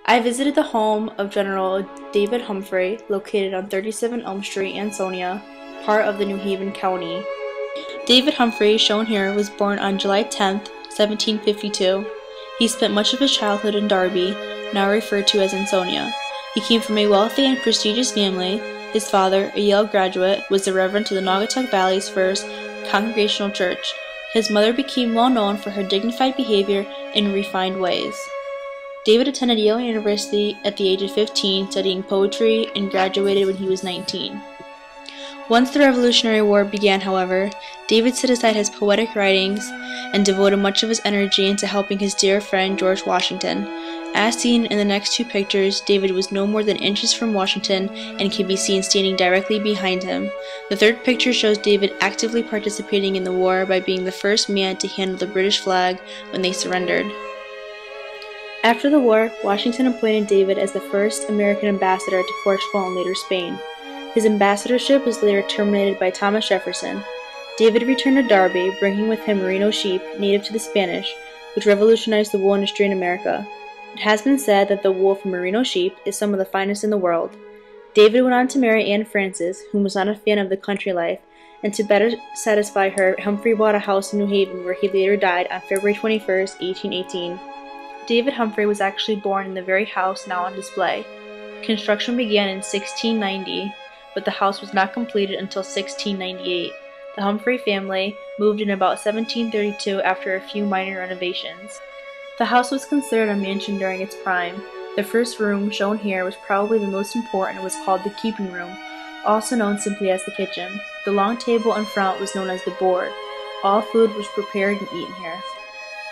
I visited the home of General David Humphrey, located on 37 Elm Street, Ansonia, part of the New Haven County. David Humphrey, shown here, was born on July 10, 1752. He spent much of his childhood in Derby, now referred to as Ansonia. He came from a wealthy and prestigious family. His father, a Yale graduate, was the Reverend to the Naugatuck Valley's first Congregational Church. His mother became well known for her dignified behavior and refined ways. David attended Yale University at the age of 15, studying poetry, and graduated when he was 19. Once the Revolutionary War began, however, David set aside his poetic writings and devoted much of his energy into helping his dear friend George Washington. As seen in the next two pictures, David was no more than inches from Washington and can be seen standing directly behind him. The third picture shows David actively participating in the war by being the first man to handle the British flag when they surrendered. After the war, Washington appointed David as the first American ambassador to Portugal and later Spain. His ambassadorship was later terminated by Thomas Jefferson. David returned to Derby, bringing with him merino sheep, native to the Spanish, which revolutionized the wool industry in America. It has been said that the wool from merino sheep is some of the finest in the world. David went on to marry Anne Francis, who was not a fan of the country life, and to better satisfy her, Humphrey bought a house in New Haven where he later died on February 21, 1818. David Humphrey was actually born in the very house now on display. Construction began in 1690, but the house was not completed until 1698. The Humphrey family moved in about 1732 after a few minor renovations. The house was considered a mansion during its prime. The first room, shown here, was probably the most important and was called the keeping room, also known simply as the kitchen. The long table in front was known as the board. All food was prepared and eaten here.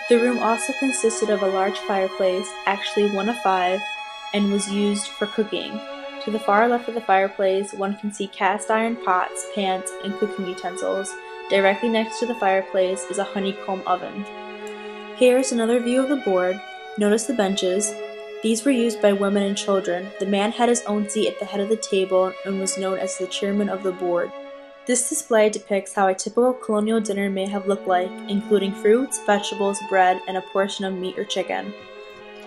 The room also consisted of a large fireplace, actually one of 5, and was used for cooking. To the far left of the fireplace, one can see cast iron pots, pans, and cooking utensils. Directly next to the fireplace is a honeycomb oven. Here is another view of the board. Notice the benches. These were used by women and children. The man had his own seat at the head of the table and was known as the chairman of the board. This display depicts how a typical colonial dinner may have looked like, including fruits, vegetables, bread, and a portion of meat or chicken.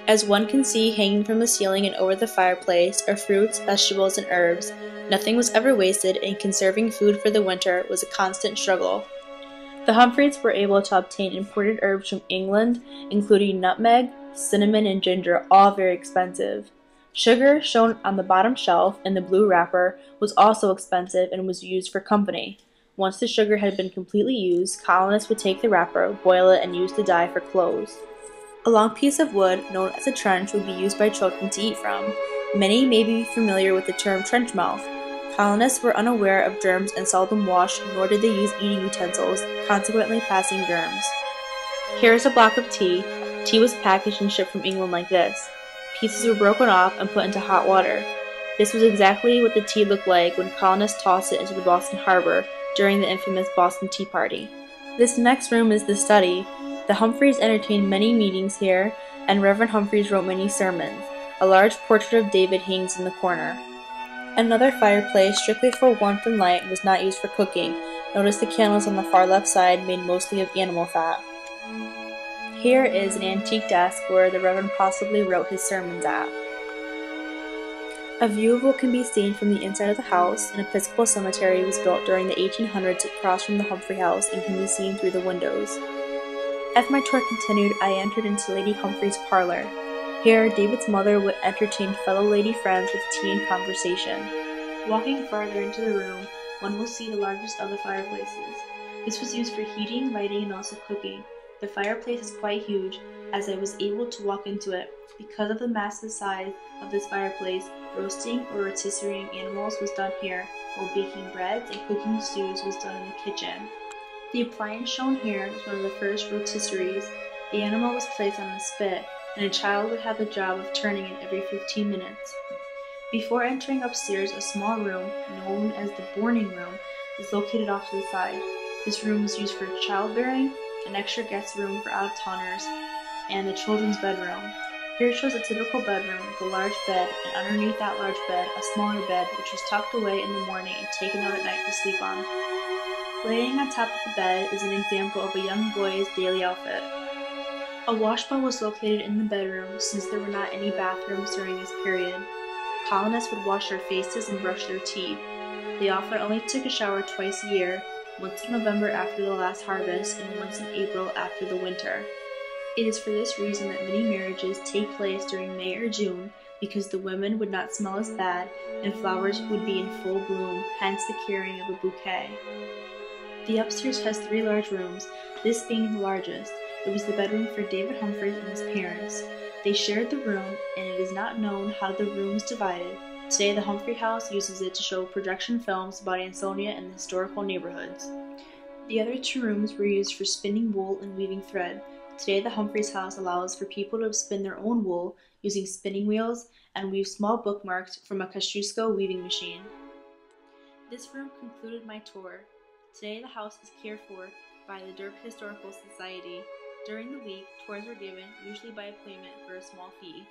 As one can see hanging from the ceiling and over the fireplace are fruits, vegetables, and herbs. Nothing was ever wasted, and conserving food for the winter was a constant struggle. The Humphreys were able to obtain imported herbs from England, including nutmeg, cinnamon, and ginger, all very expensive. Sugar, shown on the bottom shelf in the blue wrapper, was also expensive and was used for company. Once the sugar had been completely used, colonists would take the wrapper, boil it, and use the dye for clothes. A long piece of wood, known as a trench, would be used by children to eat from. Many may be familiar with the term trench mouth. Colonists were unaware of germs and seldom washed, nor did they use eating utensils, consequently passing germs. Here is a block of tea. Tea was packaged and shipped from England like this. Pieces were broken off and put into hot water. This was exactly what the tea looked like when colonists tossed it into the Boston Harbor during the infamous Boston Tea Party. This next room is the study. The Humphreys entertained many meetings here, and Reverend Humphreys wrote many sermons. A large portrait of David hangs in the corner. Another fireplace, strictly for warmth and light, was not used for cooking. Notice the candles on the far left side made mostly of animal fat. Here is an antique desk where the Reverend possibly wrote his sermons at. A view of what can be seen from the inside of the house. An Episcopal cemetery was built during the 1800s across from the Humphrey house and can be seen through the windows. As my tour continued, I entered into Lady Humphrey's parlor. Here, David's mother would entertain fellow lady friends with tea and conversation. Walking farther into the room, one will see the largest of the fireplaces. This was used for heating, lighting, and also cooking. The fireplace is quite huge, as I was able to walk into it. Because of the massive size of this fireplace, roasting or rotisserieing animals was done here, while baking breads and cooking stews was done in the kitchen. The appliance shown here was one of the first rotisseries. The animal was placed on a spit, and a child would have the job of turning it every 15 minutes. Before entering upstairs, a small room, known as the boarding room, is located off to the side. This room was used for childbearing, an extra guest room for out-of-towners, and the children's bedroom. Here shows a typical bedroom with a large bed, and underneath that large bed, a smaller bed which was tucked away in the morning and taken out at night to sleep on. Laying on top of the bed is an example of a young boy's daily outfit. A washbowl was located in the bedroom since there were not any bathrooms during this period. Colonists would wash their faces and brush their teeth. They often only took a shower twice a year, once in November after the last harvest and once in April after the winter. It is for this reason that many marriages take place during May or June, because the women would not smell as bad and flowers would be in full bloom, hence the carrying of a bouquet. The upstairs has 3 large rooms, this being the largest. It was the bedroom for David Humphrey and his parents. They shared the room, and it is not known how the room was divided. Today, the Humphrey house uses it to show projection films about Ansonia and the historical neighborhoods. The other 2 rooms were used for spinning wool and weaving thread. Today, the Humphreys house allows for people to spin their own wool using spinning wheels and weave small bookmarks from a Kosciuszko weaving machine. This room concluded my tour. Today, the house is cared for by the Derp Historical Society. During the week, tours were given, usually by appointment for a small fee.